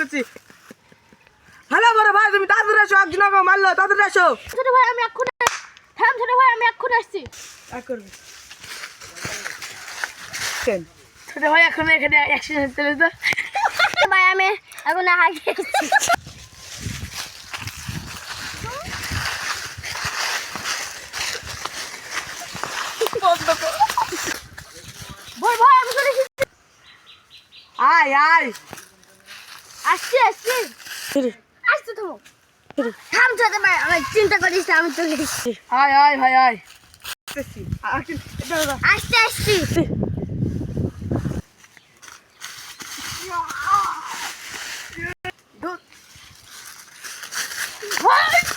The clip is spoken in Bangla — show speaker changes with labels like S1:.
S1: করছি। হ্যালো বড় ভাই, তুমি তাড়াতাড়ি আসো, একজন আমাকে মারলো, তাড়াতাড়ি আসো।
S2: ছোট ভাই আমি এক্ষুনি থাম, ছোট ভাই আমি এক্ষুনি আসছি।
S1: এক করবি
S2: ছোট ভাই এখন এখানে অ্যাক্সিডেন্ট চলে তো ভাই আমি এখন হারিয়ে গেছি। ভাই ভাই আমি চলে এসেছি।
S1: আয় আয়
S2: আসছি আসছি আসছি থামো থাম ছোট ভাই আমি চিন্তা করিস না, আমি চলে এসেছি।
S1: আয় আয় ভাই আয়।
S2: আসছি আসছি ভাই